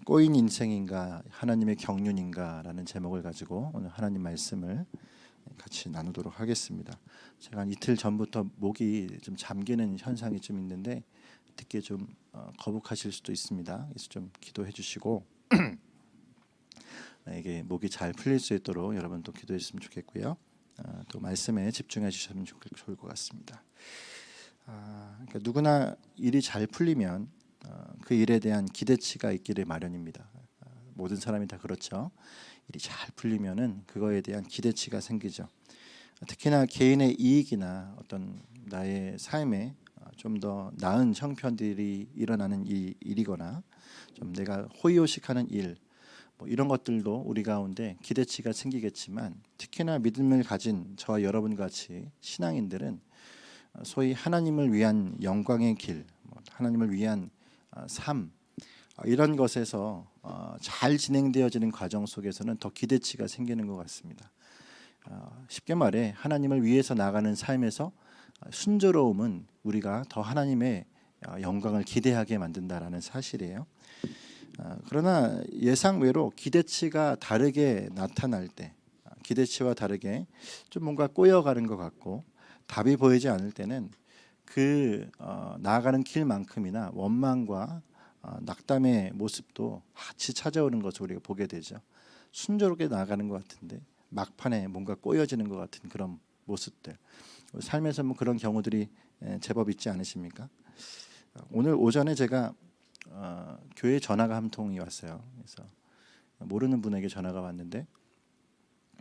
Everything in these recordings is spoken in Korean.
꼬인 인생인가 하나님의 경륜인가라는 제목을 가지고 오늘 하나님 말씀을 같이 나누도록 하겠습니다. 제가 한 이틀 전부터 목이 좀 잠기는 현상이 좀 있는데 듣기에 좀 거북하실 수도 있습니다. 그래서 좀 기도해 주시고 이게 목이 잘 풀릴 수 있도록 여러분 또 기도해 주시면 좋겠고요. 또 말씀에 집중해 주시면 좋을 것 같습니다. 그러니까 누구나 일이 잘 풀리면 그 일에 대한 기대치가 있기를 마련입니다. 모든 사람이 다 그렇죠. 일이 잘 풀리면은 그거에 대한 기대치가 생기죠. 특히나 개인의 이익이나 어떤 나의 삶에 좀 더 나은 형편들이 일어나는 일이거나 좀 내가 호의호식하는 일, 뭐 이런 것들도 우리 가운데 기대치가 생기겠지만 특히나 믿음을 가진 저와 여러분 같이 신앙인들은 소위 하나님을 위한 영광의 길, 하나님을 위한 삶, 이런 것에서 잘 진행되어지는 과정 속에서는 더 기대치가 생기는 것 같습니다. 쉽게 말해 하나님을 위해서 나가는 삶에서 순조로움은 우리가 더 하나님의 영광을 기대하게 만든다라는 사실이에요. 그러나 예상외로 기대치가 다르게 나타날 때, 기대치와 다르게 좀 뭔가 꼬여가는 것 같고 답이 보이지 않을 때는 그 나아가는 길만큼이나 원망과 낙담의 모습도 같이 찾아오는 것을 우리가 보게 되죠. 순조롭게 나아가는 것 같은데 막판에 뭔가 꼬여지는 것 같은 그런 모습들, 삶에서 뭐 그런 경우들이 제법 있지 않으십니까? 오늘 오전에 제가 교회 전화가 한 통이 왔어요. 그래서 모르는 분에게 전화가 왔는데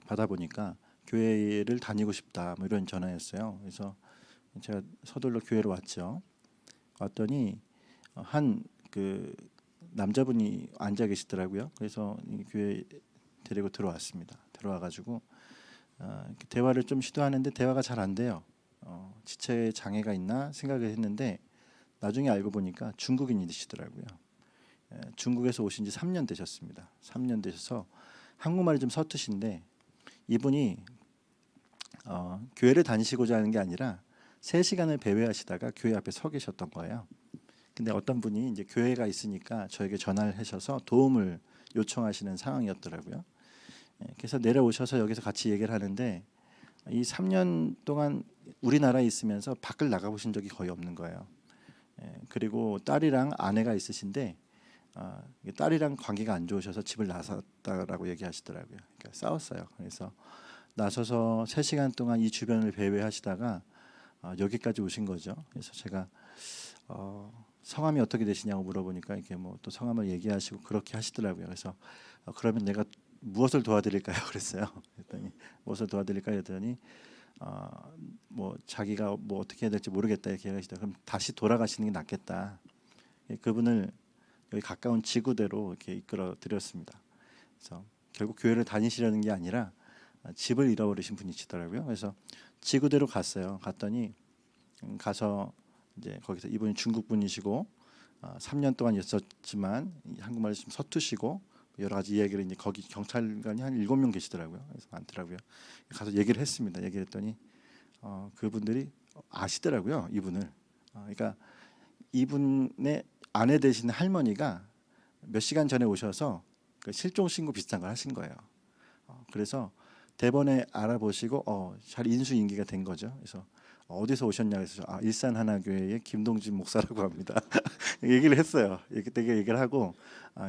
받아보니까 교회를 다니고 싶다 뭐 이런 전화였어요. 그래서 제가 서둘러 교회로 왔죠. 왔더니 한 그 남자분이 앉아 계시더라고요. 그래서 이 교회 데리고 들어왔습니다. 들어와가지고 대화를 좀 시도하는데 대화가 잘 안 돼요. 지체 장애가 있나 생각을 했는데 나중에 알고 보니까 중국인이시더라고요. 중국에서 오신 지 3년 되셨습니다. 3년 되셔서 한국말이 좀 서투신데 이분이 교회를 다니시고자 하는 게 아니라 3시간을 배회하시다가 교회 앞에 서 계셨던 거예요. 근데 어떤 분이 이제 교회가 있으니까 저에게 전화를 하셔서 도움을 요청하시는 상황이었더라고요. 그래서 내려오셔서 여기서 같이 얘기를 하는데 이 3년 동안 우리나라에 있으면서 밖을 나가보신 적이 거의 없는 거예요. 그리고 딸이랑 아내가 있으신데 딸이랑 관계가 안 좋으셔서 집을 나섰다라고 얘기하시더라고요. 그러니까 싸웠어요. 그래서 나서서 3시간 동안 이 주변을 배회하시다가 여기까지 오신 거죠. 그래서 제가 성함이 어떻게 되시냐고 물어보니까 이게 뭐 또 성함을 얘기하시고 그렇게 하시더라고요. 그래서 그러면 내가 무엇을 도와드릴까요? 그랬어요. 그랬더니 무엇을 도와드릴까요? 했더니 뭐 자기가 뭐 어떻게 해야 될지 모르겠다 이렇게 얘기하시다. 그럼 다시 돌아가시는 게 낫겠다. 그분을 여기 가까운 지구대로 이렇게 이끌어 드렸습니다. 그래서 결국 교회를 다니시려는 게 아니라 집을 잃어버리신 분이시더라고요. 그래서 지구대로 갔어요. 갔더니 가서 이제 거기서 이분이 중국 분이시고 3년 동안 있었지만 한국말이 좀 서투시고 여러 가지 이야기를 이제 거기 경찰관이 한 7명 계시더라고요. 그래서 많더라고요. 가서 얘기를 했습니다. 얘기를 했더니 그분들이 아시더라고요. 이분을. 그러니까 이분의 아내 되신 할머니가 몇 시간 전에 오셔서 그 실종 신고 비슷한 걸 하신 거예요. 그래서 대번에 알아보시고 잘 인수인계가 된 거죠. 그래서 어디서 오셨냐 해서 일산 하나교회의 김동진 목사라고 합니다. 얘기를 했어요. 되게 얘기를 하고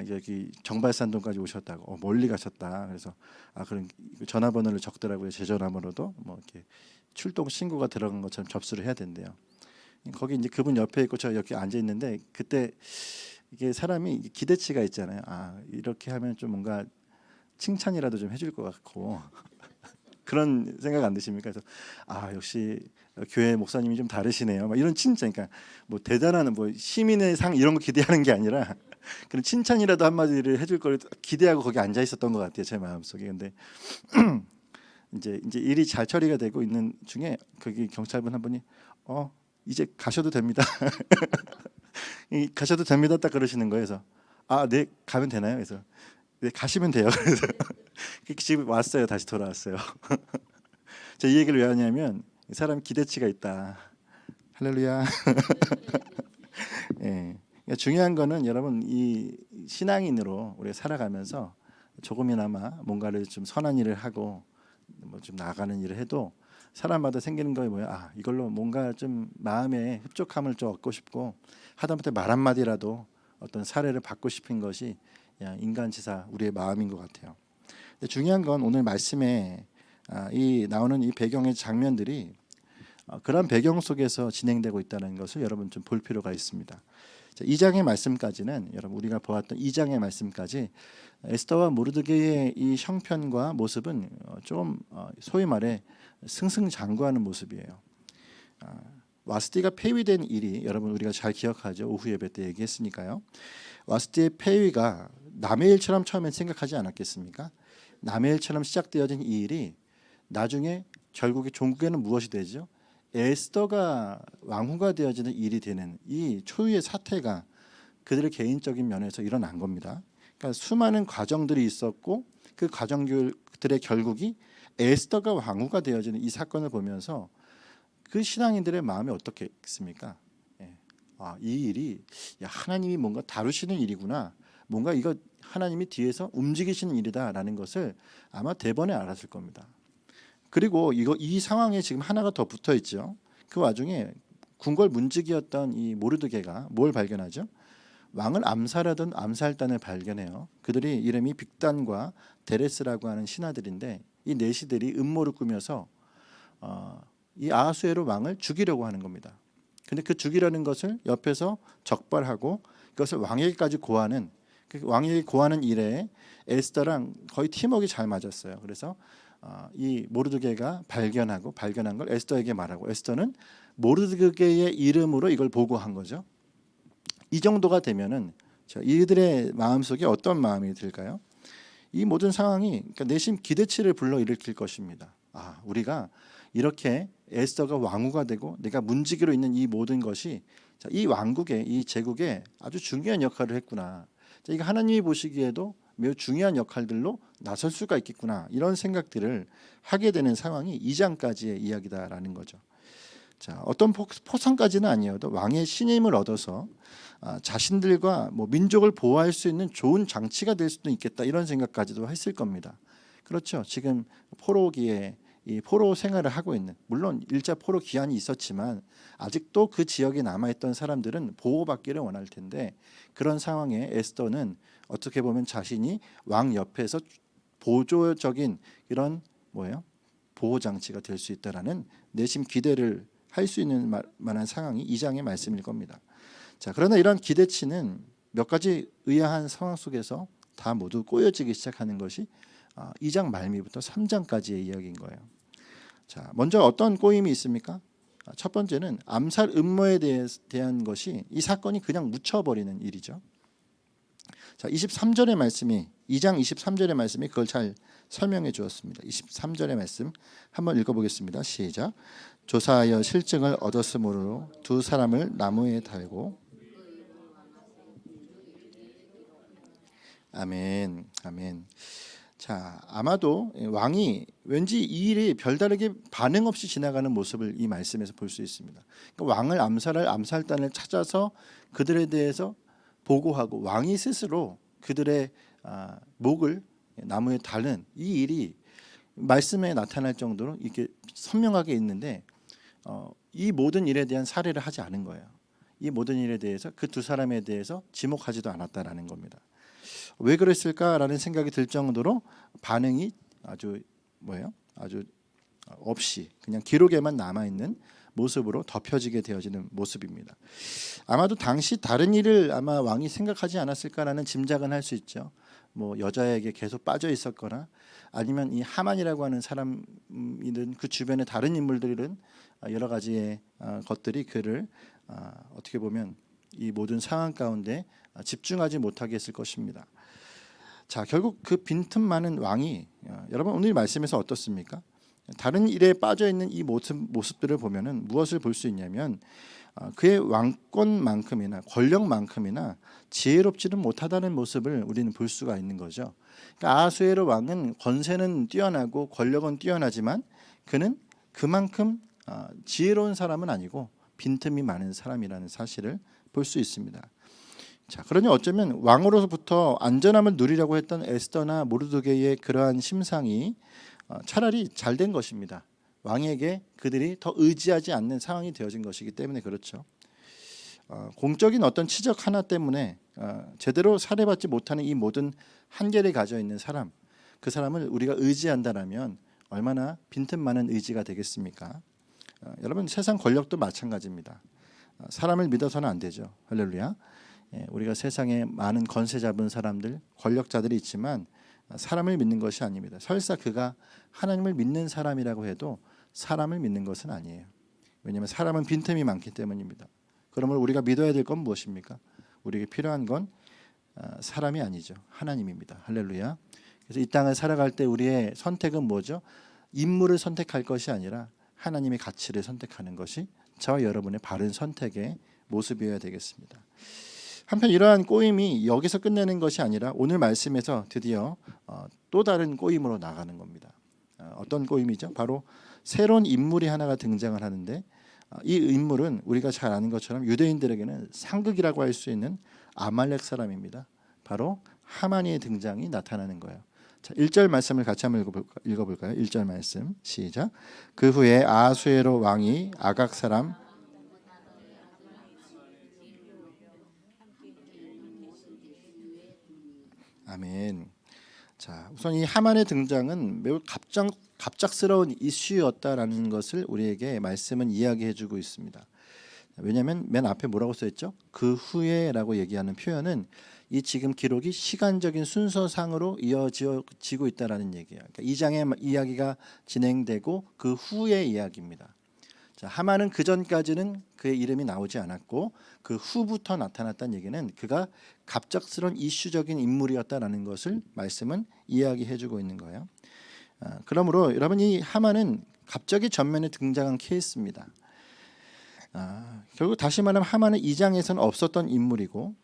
여기 정발산동까지 오셨다고 멀리 가셨다. 그래서 그럼 전화번호를 적더라고요. 제 전화번호도 뭐 이렇게 출동 신고가 들어간 것처럼 접수를 해야 된대요. 거기 이제 그분 옆에 있고 저 여기 앉아 있는데 그때 이게 사람이 기대치가 있잖아요. 이렇게 하면 좀 뭔가 칭찬이라도 좀 해줄 것 같고 그런 생각 안 드십니까? 그래서 역시 교회 목사님이 좀 다르시네요. 막 이런 칭찬, 그러니까 뭐 대단한 뭐 시민의 상 이런 거 기대하는 게 아니라 그런 칭찬이라도 한마디를 해줄 걸 기대하고 거기 앉아 있었던 것 같아요. 제 마음속에. 근데 이제 일이 잘 처리가 되고 있는 중에 거기 경찰분 한 분이 이제 가셔도 됩니다. 가셔도 됩니다. 딱 그러시는 거예요. 그래서 네 가면 되나요? 그래서 네 가시면 돼요. 그래서 지금 왔어요. 다시 돌아왔어요. 제가 이 얘기를 왜 하냐면 이 사람 기대치가 있다. 할렐루야. 예. 중요한 거는 여러분 이 신앙인으로 우리가 살아가면서 조금이나마 뭔가를 좀 선한 일을 하고 뭐 좀 나아가는 일을 해도 사람마다 생기는 거에 뭐야? 이걸로 뭔가 좀 마음의 흡족함을 좀 얻고 싶고 하다못해 말 한마디라도 어떤 사례를 받고 싶은 것이 그냥 인간지사 우리의 마음인 것 같아요. 근데 중요한 건 오늘 말씀에 이 나오는 이 배경의 장면들이 그런 배경 속에서 진행되고 있다는 것을 여러분 좀 볼 필요가 있습니다. 2장의 말씀까지는 여러분 우리가 보았던 2장의 말씀까지 에스더와 모르드게의 이 형편과 모습은 좀 소위 말해 승승장구하는 모습이에요. 와스티가 폐위된 일이 여러분 우리가 잘 기억하죠. 오후 예배 때 얘기했으니까요. 와스티의 폐위가 남의 일처럼 처음엔 생각하지 않았겠습니까? 남의 일처럼 시작되어진 이 일이 나중에 결국에 종국에는 무엇이 되죠? 에스더가 왕후가 되어지는 일이 되는 이 초유의 사태가 그들의 개인적인 면에서 일어난 겁니다. 그러니까 수많은 과정들이 있었고 그 과정들의 결국이 에스더가 왕후가 되어지는 이 사건을 보면서 그 신앙인들의 마음이 어떻겠습니까? 이 일이 하나님이 뭔가 다루시는 일이구나. 뭔가 이거 하나님이 뒤에서 움직이시는 일이다라는 것을 아마 대번에 알았을 겁니다. 그리고 이 상황에 지금 하나가 더 붙어 있죠. 그 와중에 궁궐 문지기였던 이 모르드게가 뭘 발견하죠? 왕을 암살하던 암살단을 발견해요. 그들이 이름이 빅단과 데레스라고 하는 신하들인데 이 내시들이 음모를 꾸며서 이 아하수에로 왕을 죽이려고 하는 겁니다. 근데 그 죽이려는 것을 옆에서 적발하고 그것을 왕에게까지 고하는 그 왕에게 고하는 일에 에스더랑 거의 팀워크가 잘 맞았어요. 그래서 이 모르드게가 발견한 걸 에스더에게 말하고 에스더는 모르드게의 이름으로 이걸 보고한 거죠. 이 정도가 되면은 이들의 마음속에 어떤 마음이 들까요? 이 모든 상황이 그러니까 내심 기대치를 불러일으킬 것입니다. 우리가 이렇게 에스더가 왕후가 되고 내가 문지기로 있는 이 모든 것이 이 왕국에 이 제국에 아주 중요한 역할을 했구나. 이거 하나님이 보시기에도 매우 중요한 역할들로 나설 수가 있겠구나. 이런 생각들을 하게 되는 상황이 2장까지의 이야기다라는 거죠. 어떤 포상까지는 아니어도 왕의 신임을 얻어서 자신들과 민족을 보호할 수 있는 좋은 장치가 될 수도 있겠다. 이런 생각까지도 했을 겁니다. 그렇죠. 지금 포로기에 이 포로 생활을 하고 있는 물론 일자 포로 기한이 있었지만 아직도 그 지역에 남아있던 사람들은 보호받기를 원할 텐데 그런 상황에 에스더는 어떻게 보면 자신이 왕 옆에서 보조적인 이런 보호 장치가 될 수 있다라는 내심 기대를 할 수 있는 만한 상황이 2장의 말씀일 겁니다. 그러나 이런 기대치는 몇 가지 의아한 상황 속에서 다 모두 꼬여지기 시작하는 것이 2장 말미부터 3장까지의 이야기인 거예요. 먼저 어떤 꼬임이 있습니까? 첫 번째는 암살 음모에 대한 것이 이 사건이 그냥 묻혀버리는 일이죠. 23절의 말씀이 2장 23절의 말씀이 그걸 잘 설명해 주었습니다. 23절의 말씀 한번 읽어보겠습니다. 시작. 조사하여 실증을 얻었으므로 두 사람을 나무에 달고 아멘. 아멘. 아마도 왕이 왠지 이 일이 별다르게 반응 없이 지나가는 모습을 이 말씀에서 볼 수 있습니다. 그러니까 왕을 암살할 암살단을 찾아서 그들에 대해서 보고하고 왕이 스스로 그들의 목을 나무에 다는 이 일이 말씀에 나타날 정도로 이렇게 선명하게 있는데 이 모든 일에 대한 사례를 하지 않은 거예요. 이 모든 일에 대해서 그 두 사람에 대해서 지목하지도 않았다라는 겁니다. 왜 그랬을까라는 생각이 들 정도로 반응이 아주 없이 그냥 기록에만 남아있는 모습으로 덮여지게 되어지는 모습입니다. 아마도 당시 다른 일을 아마 왕이 생각하지 않았을까라는 짐작은 할 수 있죠. 여자에게 계속 빠져 있었거나 아니면 이 하만이라고 하는 사람이든 그 주변의 다른 인물들은 여러 가지의 것들이 그를 어떻게 보면 이 모든 상황 가운데 집중하지 못하게 했을 것입니다. 결국 그 빈틈 많은 왕이 여러분 오늘 말씀에서 어떻습니까? 다른 일에 빠져 있는 이 모습들을 보면은 무엇을 볼 수 있냐면 그의 왕권만큼이나 권력만큼이나 지혜롭지는 못하다는 모습을 우리는 볼 수가 있는 거죠. 그러니까 아하수에로 왕은 권세는 뛰어나고 권력은 뛰어나지만 그는 그만큼 지혜로운 사람은 아니고 빈틈이 많은 사람이라는 사실을 볼 수 있습니다. 자, 그러니 어쩌면 왕으로부터 안전함을 누리려고 했던 에스더나 모르드게의 그러한 심상이 차라리 잘 된 것입니다. 왕에게 그들이 더 의지하지 않는 상황이 되어진 것이기 때문에 그렇죠. 공적인 어떤 치적 하나 때문에 제대로 살해받지 못하는 이 모든 한계를 가져 있는 사람, 그 사람을 우리가 의지한다라면 얼마나 빈틈 많은 의지가 되겠습니까? 여러분, 세상 권력도 마찬가지입니다. 사람을 믿어서는 안 되죠. 할렐루야. 우리가 세상에 많은 권세 잡은 사람들, 권력자들이 있지만 사람을 믿는 것이 아닙니다. 설사 그가 하나님을 믿는 사람이라고 해도 사람을 믿는 것은 아니에요. 왜냐하면 사람은 빈틈이 많기 때문입니다. 그러므로 우리가 믿어야 될 건 무엇입니까? 우리에게 필요한 건 사람이 아니죠. 하나님입니다. 할렐루야. 그래서 이 땅을 살아갈 때 우리의 선택은 뭐죠? 인물을 선택할 것이 아니라 하나님의 가치를 선택하는 것이 저와 여러분의 바른 선택의 모습이어야 되겠습니다. 한편 이러한 꼬임이 여기서 끝내는 것이 아니라 오늘 말씀에서 드디어 또 다른 꼬임으로 나가는 겁니다. 어떤 꼬임이죠? 바로 새로운 인물이 하나가 등장을 하는데 이 인물은 우리가 잘 아는 것처럼 유대인들에게는 상극이라고 할 수 있는 아말렉 사람입니다. 바로 하만의 등장이 나타나는 거예요. 자, 1절 말씀을 같이 한번 읽어볼까요? 1절 말씀 시작. 그 후에 아하수에로 왕이 아각 사람 아멘. 자, 우선 이 하만의 등장은 매우 갑작스러운 이슈였다라는 것을 우리에게 말씀은 이야기해주고 있습니다. 왜냐하면 맨 앞에 뭐라고 써있죠? 그 후에라고 얘기하는 표현은 이 지금 기록이 시간적인 순서상으로 이어지고 있다라는 얘기예요. 그러니까 이 장의 이야기가 진행되고 그 후의 이야기입니다. 자, 하만은 그 전까지는 그의 이름이 나오지 않았고 그 후부터 나타났다는 얘기는 그가 갑작스러운 이슈적인 인물이었다라는 것을 말씀은 이야기해주고 있는 거예요. 그러므로 여러분, 이 하만은 갑자기 전면에 등장한 케이스입니다. 결국 다시 말하면 하만은 이 장에서는 없었던 인물이고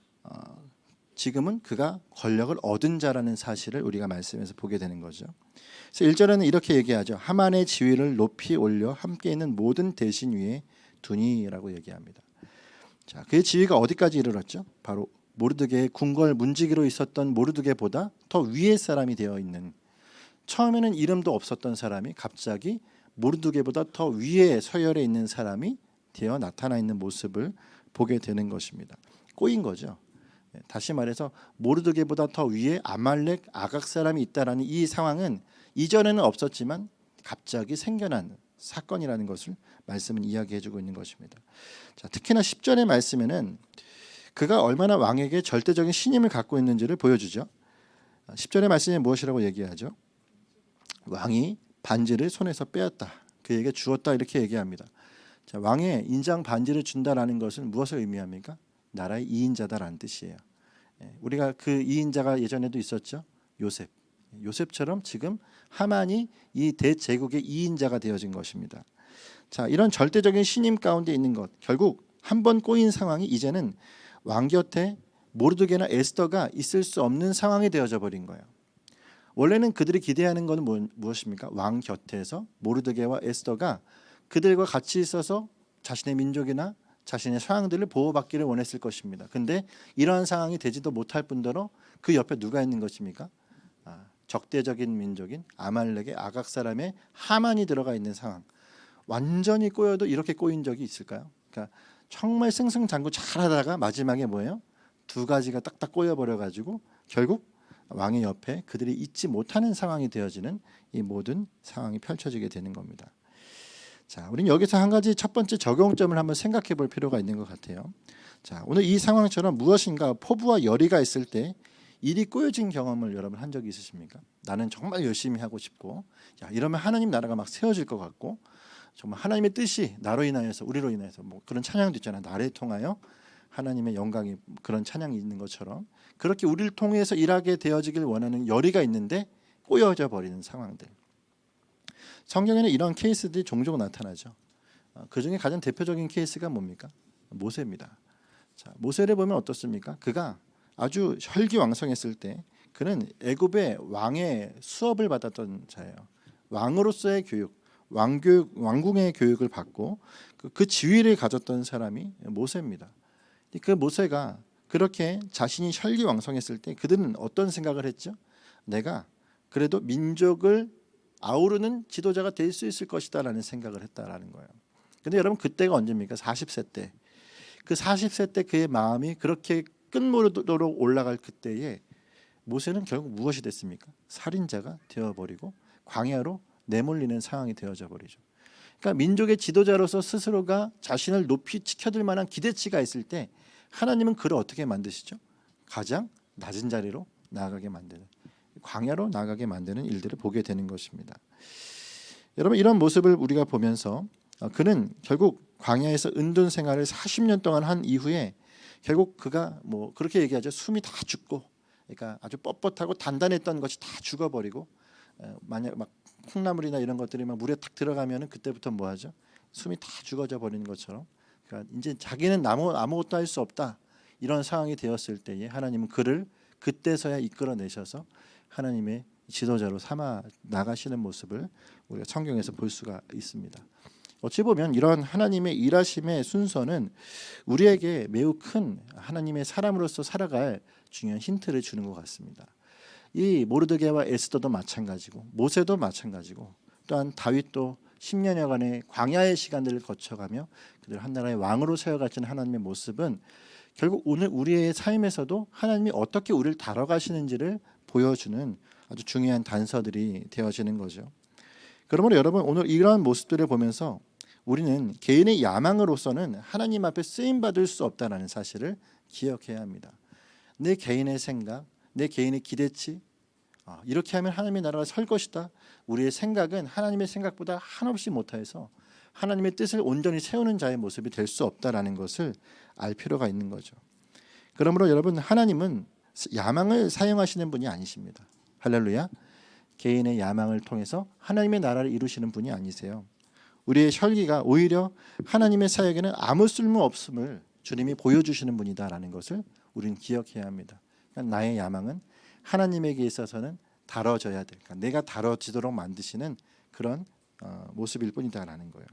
지금은 그가 권력을 얻은 자라는 사실을 우리가 말씀에서 보게 되는 거죠. 그래서 1절에는 이렇게 얘기하죠. 하만의 지위를 높이 올려 함께 있는 모든 대신 위에 두니라고 얘기합니다. 자, 그의 지위가 어디까지 이르렀죠? 바로 모르드게의 궁궐 문지기로 있었던 모르드게보다 더 위의 사람이 되어 있는, 처음에는 이름도 없었던 사람이 갑자기 모르드게보다 더 위에 서열에 있는 사람이 되어 나타나 있는 모습을 보게 되는 것입니다. 꼬인 거죠. 다시 말해서 모르드게보다 더 위에 아말렉 아각 사람이 있다라는 이 상황은 이전에는 없었지만 갑자기 생겨난 사건이라는 것을 말씀은 이야기해주고 있는 것입니다. 자, 특히나 10절의 말씀에는 그가 얼마나 왕에게 절대적인 신임을 갖고 있는지를 보여주죠. 10절의 말씀에 무엇이라고 얘기하죠? 왕이 반지를 손에서 빼앗다, 그에게 주었다, 이렇게 얘기합니다. 자, 왕의 인장 반지를 준다라는 것은 무엇을 의미합니까? 나라의 2인자다라는 뜻이에요. 우리가 그 2인자가 예전에도 있었죠. 요셉. 요셉처럼 지금 하만이 이 대제국의 2인자가 되어진 것입니다. 자, 이런 절대적인 신임 가운데 있는 것, 결국 한 번 꼬인 상황이 이제는 왕 곁에 모르드게나 에스더가 있을 수 없는 상황이 되어져 버린 거예요. 원래는 그들이 기대하는 것은 무엇입니까? 왕 곁에서 모르드게와 에스더가 그들과 같이 있어서 자신의 민족이나 자신의 서양들을 보호받기를 원했을 것입니다. 근데 이러한 상황이 되지도 못할 뿐더러 그 옆에 누가 있는 것입니까? 적대적인 민족인 아말렉의 아각 사람의 하만이 들어가 있는 상황. 완전히 꼬여도 이렇게 꼬인 적이 있을까요? 그러니까 정말 승승장구 잘하다가 마지막에 뭐예요? 두 가지가 딱딱 꼬여버려가지고 결국 왕의 옆에 그들이 있지 못하는 상황이 되어지는 이 모든 상황이 펼쳐지게 되는 겁니다. 자, 우리는 여기서 한 가지 첫 번째 적용점을 한번 생각해 볼 필요가 있는 것 같아요. 자, 오늘 이 상황처럼 무엇인가 포부와 열의가 있을 때 일이 꼬여진 경험을 여러분 한 적이 있으십니까? 나는 정말 열심히 하고 싶고, 야, 이러면 하나님 나라가 막 세워질 것 같고, 정말 하나님의 뜻이 나로 인하여서, 우리로 인하여서, 뭐 그런 찬양도 있잖아요. 나를 통하여 하나님의 영광이, 그런 찬양이 있는 것처럼 그렇게 우리를 통해서 일하게 되어지길 원하는 열의가 있는데 꼬여져 버리는 상황들. 성경에는 이런 케이스들이 종종 나타나죠. 그 중에 가장 대표적인 케이스가 뭡니까? 모세입니다. 자, 모세를 보면 어떻습니까? 그가 아주 혈기왕성했을 때 그는 애굽의 왕의 수업을 받았던 자예요. 왕으로서의 교육, 왕궁의 교육을 받고 그 지위를 가졌던 사람이 모세입니다. 그 모세가 그렇게 자신이 혈기왕성했을 때 그들은 어떤 생각을 했죠? 내가 그래도 민족을 아우르는 지도자가 될 수 있을 것이다라는 생각을 했다라는 거예요. 근데 여러분 그때가 언제입니까? 40세 때. 그 40세 때 그의 마음이 그렇게 끝무렵도록 올라갈 그때에 모세는 결국 무엇이 됐습니까? 살인자가 되어버리고 광야로 내몰리는 상황이 되어져 버리죠. 그러니까 민족의 지도자로서 스스로가 자신을 높이 지켜들 만한 기대치가 있을 때 하나님은 그를 어떻게 만드시죠? 가장 낮은 자리로 나아가게 만드는, 광야로 나아가게 만드는 일들을 보게 되는 것입니다. 여러분 이런 모습을 우리가 보면서 그는 결국 광야에서 은둔 생활을 40년 동안 한 이후에 결국 그가 뭐 그렇게 얘기하죠. 숨이 다 죽고, 그러니까 아주 뻣뻣하고 단단했던 것이 다 죽어버리고, 만약 막 콩나물이나 이런 것들이 막 물에 탁 들어가면은 그때부터 뭐 하죠? 숨이 다 죽어져 버리는 것처럼, 그러니까 이제 자기는 아무것도 할 수 없다 이런 상황이 되었을 때에 하나님은 그를 그때서야 이끌어내셔서 하나님의 지도자로 삼아 나가시는 모습을 우리가 성경에서 볼 수가 있습니다. 어찌 보면 이런 하나님의 일하심의 순서는 우리에게 매우 큰 하나님의 사람으로서 살아갈 중요한 힌트를 주는 것 같습니다. 이 모르드게와 에스더도 마찬가지고 모세도 마찬가지고 또한 다윗도 10년여간의 광야의 시간들을 거쳐가며 그들 한 나라의 왕으로 세워가신 하나님의 모습은 결국 오늘 우리의 삶에서도 하나님이 어떻게 우리를 다뤄가시는지를 보여주는 아주 중요한 단서들이 되어지는 거죠. 그러므로 여러분 오늘 이러한 모습들을 보면서 우리는 개인의 야망으로서는 하나님 앞에 쓰임받을 수 없다는 사실을 기억해야 합니다. 내 개인의 생각, 내 개인의 기대치, 이렇게 하면 하나님의 나라가 설 것이다. 우리의 생각은 하나님의 생각보다 한없이 못해서 하나님의 뜻을 온전히 세우는 자의 모습이 될 수 없다라는 것을 알 필요가 있는 거죠. 그러므로 여러분 하나님은 야망을 사용하시는 분이 아니십니다. 할렐루야. 개인의 야망을 통해서 하나님의 나라를 이루시는 분이 아니세요. 우리의 혈기가 오히려 하나님의 사역에는 아무 쓸모 없음을 주님이 보여주시는 분이다라는 것을 우리는 기억해야 합니다. 그러니까 나의 야망은 하나님에게 있어서는 다뤄져야 될, 그러니까 내가 다뤄지도록 만드시는 그런 모습일 뿐이다라는 거예요.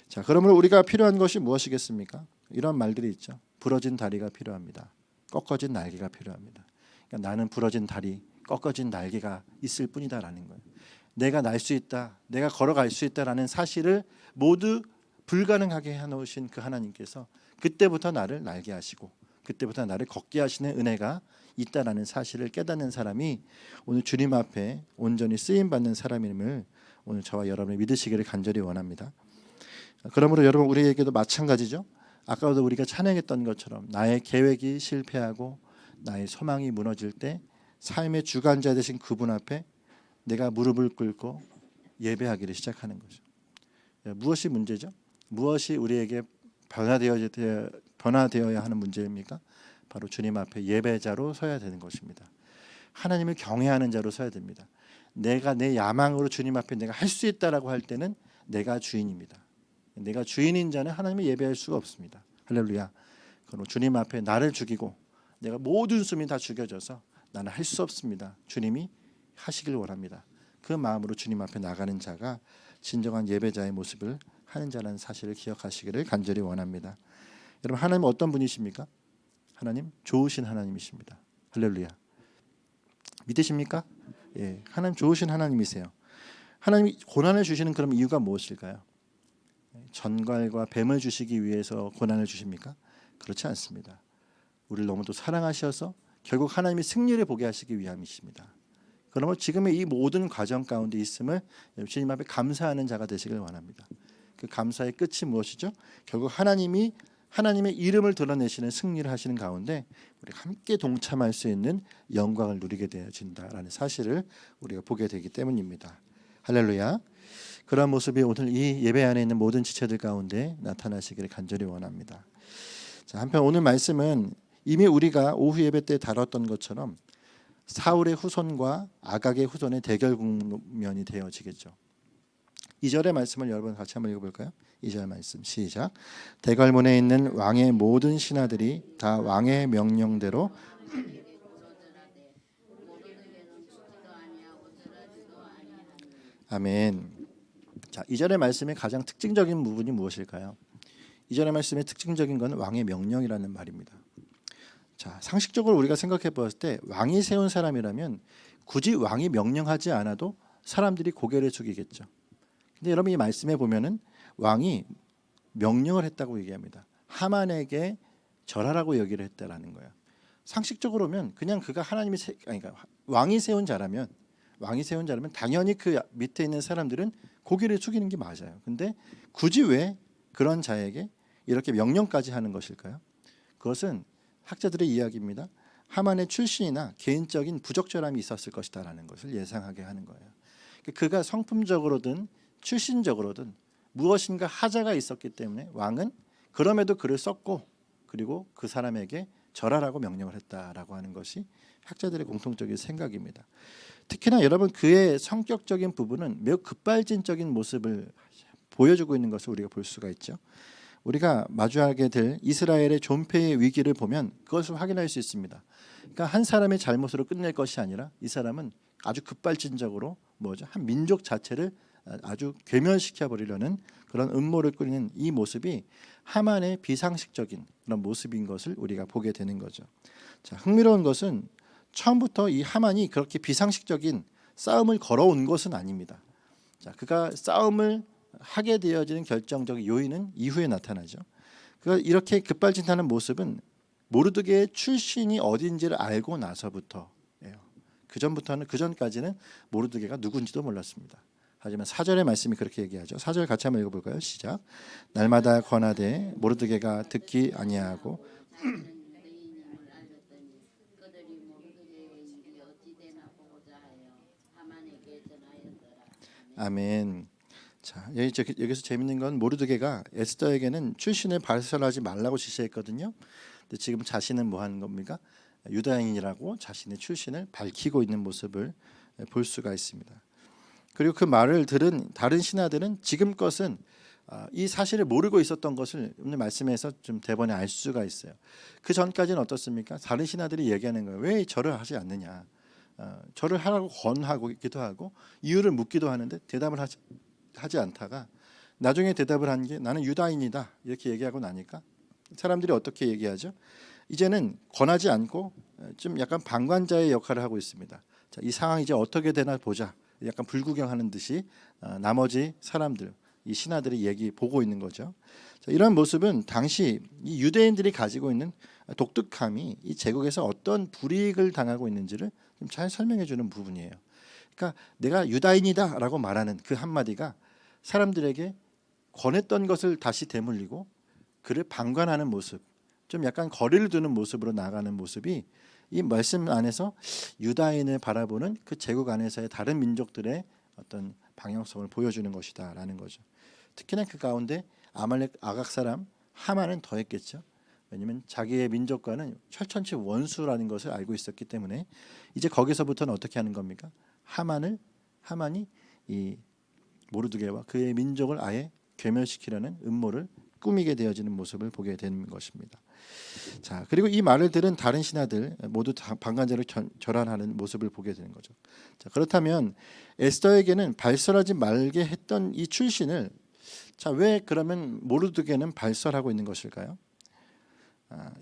자, 그러므로 우리가 필요한 것이 무엇이겠습니까? 이런 말들이 있죠. 부러진 다리가 필요합니다. 꺾어진 날개가 필요합니다. 그러니까 나는 부러진 다리, 꺾어진 날개가 있을 뿐이다라는 거예요. 내가 날 수 있다, 내가 걸어갈 수 있다라는 사실을 모두 불가능하게 해놓으신 그 하나님께서 그때부터 나를 날게 하시고 그때부터 나를 걷게 하시는 은혜가 있다라는 사실을 깨닫는 사람이 오늘 주님 앞에 온전히 쓰임받는 사람임을 오늘 저와 여러분이 믿으시기를 간절히 원합니다. 그러므로 여러분 우리에게도 마찬가지죠. 아까도 우리가 찬양했던 것처럼 나의 계획이 실패하고 나의 소망이 무너질 때 삶의 주관자 되신 그분 앞에 내가 무릎을 꿇고 예배하기를 시작하는 거죠. 무엇이 문제죠? 무엇이 우리에게 변화되어야 하는 문제입니까? 바로 주님 앞에 예배자로 서야 되는 것입니다. 하나님을 경외하는 자로 서야 됩니다. 내가 내 야망으로 주님 앞에 내가 할 수 있다라고 할 때는 내가 주인입니다. 내가 주인인 자는 하나님을 예배할 수가 없습니다. 할렐루야. 그럼 주님 앞에 나를 죽이고 내가 모든 숨이 다 죽여져서 나는 할 수 없습니다. 주님이 하시길 원합니다. 그 마음으로 주님 앞에 나가는 자가 진정한 예배자의 모습을 하는 자라는 사실을 기억하시기를 간절히 원합니다. 여러분 하나님 어떤 분이십니까? 하나님 좋으신 하나님이십니다. 할렐루야. 믿으십니까? 예, 하나님 좋으신 하나님이세요. 하나님이 고난을 주시는 그런 이유가 무엇일까요? 전갈과 뱀을 주시기 위해서 고난을 주십니까? 그렇지 않습니다. 우리를 너무도 사랑하셔서 결국 하나님이 승리를 보게 하시기 위함이십니다. 그러면 지금의 이 모든 과정 가운데 있음을 주님 앞에 감사하는 자가 되시길 원합니다. 그 감사의 끝이 무엇이죠? 결국 하나님이 하나님의 이름을 드러내시는 승리를 하시는 가운데 우리가 함께 동참할 수 있는 영광을 누리게 되어진다라는 사실을 우리가 보게 되기 때문입니다. 할렐루야. 그런 모습이 오늘 이 예배 안에 있는 모든 지체들 가운데 나타나시기를 간절히 원합니다. 자, 한편 오늘 말씀은 이미 우리가 오후 예배 때 다뤘던 것처럼 사울의 후손과 아각의 후손의 대결 국면이 되어지겠죠. 2절의 말씀을 여러분 같이 한번 읽어볼까요? 2절 말씀 시작. 대궐문에 있는 왕의 모든 신하들이 다 왕의 명령대로 아멘. 자, 2절의 말씀의 가장 특징적인 부분이 무엇일까요? 2절의 말씀의 특징적인 건 왕의 명령이라는 말입니다. 자, 상식적으로 우리가 생각해 봤을 때 왕이 세운 사람이라면 굳이 왕이 명령하지 않아도 사람들이 고개를 숙이겠죠. 근데 여러분 이 말씀에 보면은 왕이 명령을 했다고 얘기합니다. 하만에게 절하라고 얘기를 했다라는 거예요. 상식적으로면 그냥 그가 그러니까 왕이 세운 자라면 당연히 그 밑에 있는 사람들은 고개를 숙이는 게 맞아요. 근데 굳이 왜 그런 자에게 이렇게 명령까지 하는 것일까요? 그것은 학자들의 이야기입니다. 하만의 출신이나 개인적인 부적절함이 있었을 것이다라는 것을 예상하게 하는 거예요. 그가 성품적으로든 출신적으로든 무엇인가 하자가 있었기 때문에 왕은 그럼에도 그를 썼고 그리고 그 사람에게 절하라고 명령을 했다라고 하는 것이 학자들의 공통적인 생각입니다. 특히나 여러분 그의 성격적인 부분은 매우 급발진적인 모습을 보여주고 있는 것을 우리가 볼 수가 있죠. 우리가 마주하게 될 이스라엘의 존폐의 위기를 보면 그것을 확인할 수 있습니다. 그러니까 한 사람의 잘못으로 끝낼 것이 아니라 이 사람은 아주 급발진적으로 한 민족 자체를 아주 괴멸시켜 버리려는 그런 음모를 꾸리는 이 모습이 하만의 비상식적인 그런 모습인 것을 우리가 보게 되는 거죠. 자, 흥미로운 것은 처음부터 이 하만이 그렇게 비상식적인 싸움을 걸어온 것은 아닙니다. 자, 그가 싸움을 하게 되어지는 결정적인 요인은 이후에 나타나죠. 그가 이렇게 급발진하는 모습은 모르드게의 출신이 어딘지를 알고 나서부터예요. 그 전까지는 모르드게가 누군지도 몰랐습니다. 하지만 4절의 말씀이 그렇게 얘기하죠. 4절 같이 한번 읽어볼까요? 시작. 날마다 권하되 모르드게가 듣기 아니하고 아멘. 자, 여기서 재밌는 건 모르드게가 에스더에게는 출신을 발설하지 말라고 지시했거든요. 근데 지금 자신은 뭐 하는 겁니까? 유다인이라고 자신의 출신을 밝히고 있는 모습을 볼 수가 있습니다. 그리고 그 말을 들은 다른 신하들은 지금껏은 이 사실을 모르고 있었던 것을 오늘 말씀에서 좀 대번에 알 수가 있어요. 그 전까지는 어떻습니까? 다른 신하들이 얘기하는 거예요. 왜 절을 하지 않느냐? 절을 하라고 권하기도 하고 이유를 묻기도 하는데 대답을 하지 않다가 나중에 대답을 한 게 나는 유다인이다 이렇게 얘기하고 나니까 사람들이 어떻게 얘기하죠? 이제는 권하지 않고 좀 약간 방관자의 역할을 하고 있습니다. 자, 이 상황이 이제 어떻게 되나 보자. 약간 불구경하는 듯이 나머지 사람들, 이 신하들이 보고 있는 거죠. 자, 이런 모습은 당시 이 유대인들이 가지고 있는 독특함이 이 제국에서 어떤 불이익을 당하고 있는지를 좀 잘 설명해 주는 부분이에요. 그러니까 내가 유다인이다라고 말하는 그 한마디가 사람들에게 권했던 것을 다시 되물리고 그를 방관하는 모습, 좀 약간 거리를 두는 모습으로 나가는 모습이 이 말씀 안에서 유다인을 바라보는 그 제국 안에서의 다른 민족들의 어떤 방향성을 보여주는 것이다라는 거죠. 특히나 그 가운데 아말렉 아각 사람 하만은 더했겠죠. 왜냐하면 자기의 민족과는 철천지 원수라는 것을 알고 있었기 때문에 이제 거기서부터는 어떻게 하는 겁니까? 하만이 이 모르드게와 그의 민족을 아예 괴멸시키려는 음모를 꾸미게 되어지는 모습을 보게 되는 것입니다. 자, 그리고 이 말을 들은 다른 신하들 모두 방관자로 절하는 모습을 보게 되는 거죠. 자, 그렇다면 에스더에게는 발설하지 말게 했던 이 출신을 왜 그러면 모르드게는 발설하고 있는 것일까요?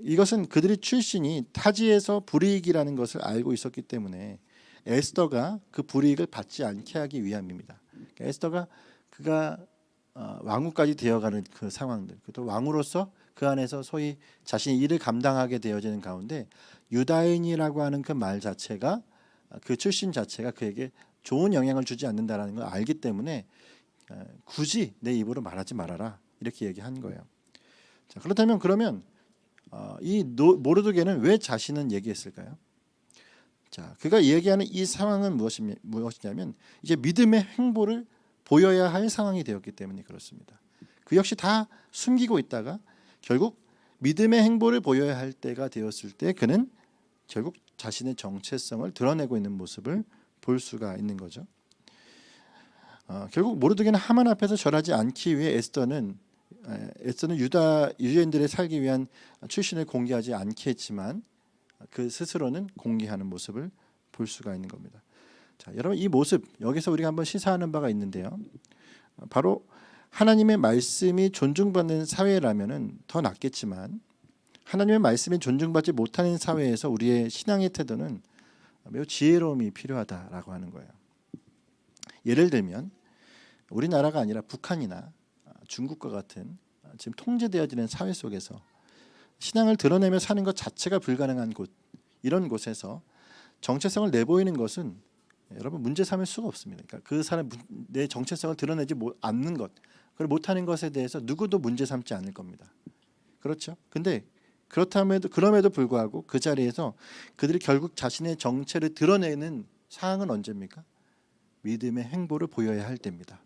이것은 그들의 출신이 타지에서 불이익이라는 것을 알고 있었기 때문에 에스더가 그 불이익을 받지 않게 하기 위함입니다. 그러니까 에스더가 그가 왕후까지 되어가는 그 상황들, 또 왕으로서 그 안에서 소위 자신이 일을 감당하게 되어지는 가운데 유다인이라고 하는 그 말 자체가 그 출신 자체가 그에게 좋은 영향을 주지 않는다라는 걸 알기 때문에 굳이 내 입으로 말하지 말아라 이렇게 얘기한 거예요. 자, 그러면 이 모르드게는 왜 자신은 얘기했을까요? 자, 그가 얘기하는 이 상황은 무엇이냐면 이제 믿음의 행보를 보여야 할 상황이 되었기 때문에 그렇습니다. 그 역시 다 숨기고 있다가 결국 믿음의 행보를 보여야 할 때가 되었을 때 그는 결국 자신의 정체성을 드러내고 있는 모습을 볼 수가 있는 거죠. 결국 모르드게는 하만 앞에서 절하지 않기 위해 에스더는 유대인들의 살기 위한 출신을 공개하지 않게 했지만 그 스스로는 공개하는 모습을 볼 수가 있는 겁니다. 자, 여러분 이 모습 여기서 우리가 한번 시사하는 바가 있는데요. 바로 하나님의 말씀이 존중받는 사회라면은 더 낫겠지만 하나님의 말씀이 존중받지 못하는 사회에서 우리의 신앙의 태도는 매우 지혜로움이 필요하다라고 하는 거예요. 예를 들면 우리나라가 아니라 북한이나 중국과 같은 지금 통제되어지는 사회 속에서 신앙을 드러내며 사는 것 자체가 불가능한 곳, 이런 곳에서 정체성을 내보이는 것은 여러분 문제 삼을 수가 없습니다. 그러니까 그 사람 내 정체성을 드러내지 않는 것, 그걸 못하는 것에 대해서 누구도 문제 삼지 않을 겁니다. 그렇죠? 근데 그럼에도 불구하고 그 자리에서 그들이 결국 자신의 정체를 드러내는 상황은 언제입니까? 믿음의 행보를 보여야 할 때입니다.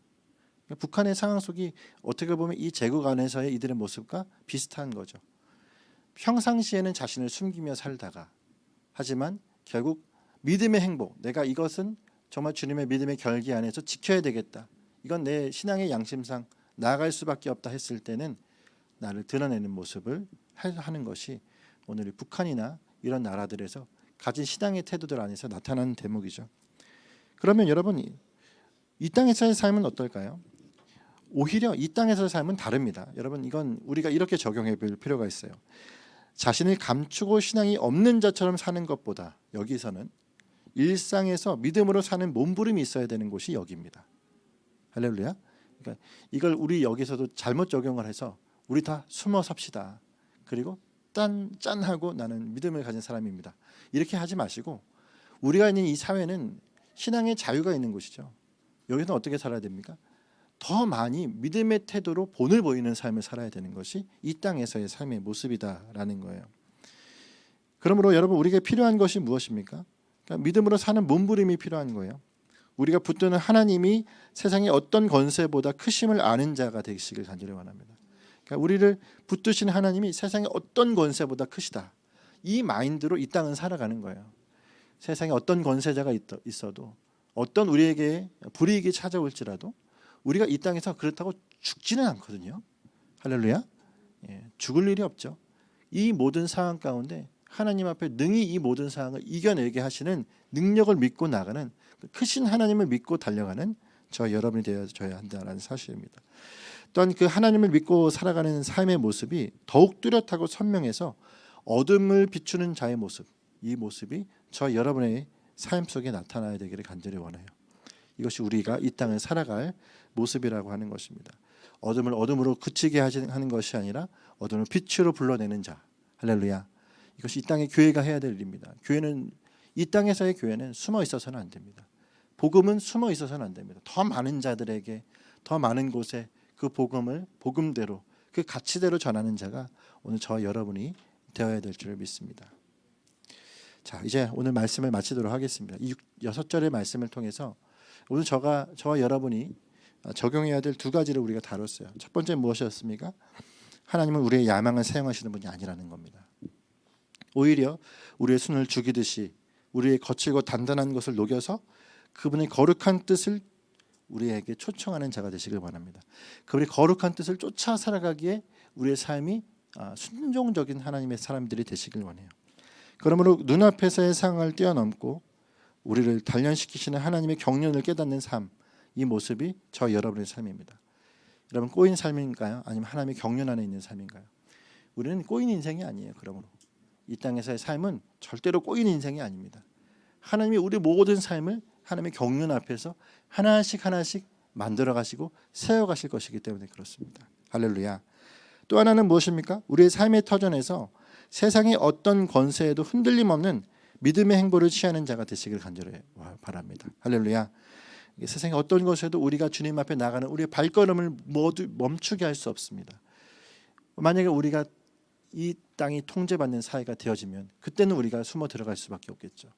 그러니까 북한의 상황 속이 어떻게 보면 이 제국 안에서의 이들의 모습과 비슷한 거죠. 평상시에는 자신을 숨기며 살다가 하지만 결국 믿음의 행보, 내가 이것은 정말 주님의 믿음의 결기 안에서 지켜야 되겠다, 이건 내 신앙의 양심상 나아갈 수밖에 없다 했을 때는 나를 드러내는 모습을 하는 것이 오늘 북한이나 이런 나라들에서 가진 신앙의 태도들 안에서 나타나는 대목이죠. 그러면 여러분, 이 땅에서의 삶은 어떨까요? 오히려 이 땅에서의 삶은 다릅니다. 여러분, 이건 우리가 이렇게 적용해 볼 필요가 있어요. 자신을 감추고 신앙이 없는 자처럼 사는 것보다 여기서는 일상에서 믿음으로 사는 몸부림이 있어야 되는 곳이 여기입니다. 할렐루야. 그러니까 이걸 우리 여기서도 잘못 적용을 해서 우리 다 숨어 삽시다, 그리고 짠하고 나는 믿음을 가진 사람입니다, 이렇게 하지 마시고, 우리가 있는 이 사회는 신앙의 자유가 있는 곳이죠. 여기서는 어떻게 살아야 됩니까? 더 많이 믿음의 태도로 본을 보이는 삶을 살아야 되는 것이 이 땅에서의 삶의 모습이다라는 거예요. 그러므로 여러분, 우리에게 필요한 것이 무엇입니까? 그러니까 믿음으로 사는 몸부림이 필요한 거예요. 우리가 붙드는 하나님이 세상의 어떤 권세보다 크심을 아는 자가 되시길 간절히 원합니다. 그러니까 우리를 붙드신 하나님이 세상의 어떤 권세보다 크시다, 이 마인드로 이 땅은 살아가는 거예요. 세상에 어떤 권세자가 있어도, 어떤 우리에게 불이익이 찾아올지라도 우리가 이 땅에서 그렇다고 죽지는 않거든요. 할렐루야. 죽을 일이 없죠. 이 모든 상황 가운데 하나님 앞에 능히 이 모든 상황을 이겨내게 하시는 능력을 믿고 나가는, 크신 하나님을 믿고 달려가는 저 여러분이 되어져야 한다는 사실입니다. 또한 그 하나님을 믿고 살아가는 삶의 모습이 더욱 뚜렷하고 선명해서 어둠을 비추는 자의 모습, 이 모습이 저 여러분의 삶 속에 나타나야 되기를 간절히 원해요. 이것이 우리가 이 땅을 살아갈 모습이라고 하는 것입니다. 어둠을 어둠으로 그치게 하는 것이 아니라 어둠을 빛으로 불러내는 자. 할렐루야. 이것이 이 땅의 교회가 해야 될 일입니다. 교회는, 이 땅에서의 교회는 숨어 있어서는 안 됩니다. 복음은 숨어 있어서는 안 됩니다. 더 많은 자들에게, 더 많은 곳에 그 복음을 복음대로, 그 가치대로 전하는 자가 오늘 저와 여러분이 되어야 될 줄을 믿습니다. 자, 이제 오늘 말씀을 마치도록 하겠습니다. 이 6절의 말씀을 통해서 오늘 저와 여러분이 적용해야 될 두 가지를 우리가 다뤘어요. 첫 번째 무엇이었습니까? 하나님은 우리의 야망을 사용하시는 분이 아니라는 겁니다. 오히려 우리의 순을 죽이듯이 우리의 거칠고 단단한 것을 녹여서 그분의 거룩한 뜻을 우리에게 초청하는 자가 되시길 바랍니다. 그분의 거룩한 뜻을 쫓아 살아가기에 우리의 삶이 순종적인 하나님의 사람들이 되시길 원해요. 그러므로 눈앞에서의 상황을 뛰어넘고 우리를 단련시키시는 하나님의 경륜을 깨닫는 삶, 이 모습이 저 여러분의 삶입니다. 여러분, 꼬인 삶인가요? 아니면 하나님의 경륜 안에 있는 삶인가요? 우리는 꼬인 인생이 아니에요. 그러므로 이 땅에서의 삶은 절대로 꼬인 인생이 아닙니다. 하나님이 우리 모든 삶을 하나님의 경륜 앞에서 하나씩 만들어 가시고 세워 가실 것이기 때문에 그렇습니다. 할렐루야. 또 하나는 무엇입니까? 우리의 삶의 터전에서 세상의 어떤 권세에도 흔들림 없는 믿음의 행보를 취하는 자가 되시길 간절히 바랍니다. 할렐루야. 세상의 어떤 것에도 우리가 주님 앞에 나가는 우리의 발걸음을 모두 멈추게 할 수 없습니다. 만약에 우리가 이 땅이 통제받는 사회가 되어지면 그때는 우리가 숨어 들어갈 수밖에 없겠죠.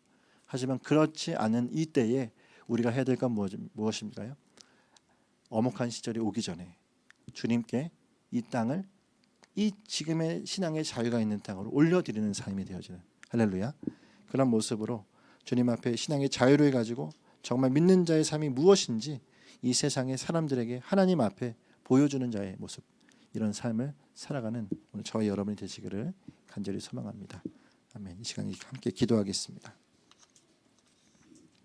하지만 그렇지 않은 이때에 우리가 해야 될 건 무엇인가요? 엄혹한 시절이 오기 전에 주님께 이 땅을, 이 지금의 신앙의 자유가 있는 땅으로 올려드리는 삶이 되어지는, 할렐루야, 그런 모습으로 주님 앞에 신앙의 자유를 가지고 정말 믿는 자의 삶이 무엇인지 이 세상의 사람들에게 하나님 앞에 보여주는 자의 모습, 이런 삶을 살아가는 오늘 저와 여러분이 되시기를 간절히 소망합니다. 아멘. 이 시간 함께 기도하겠습니다.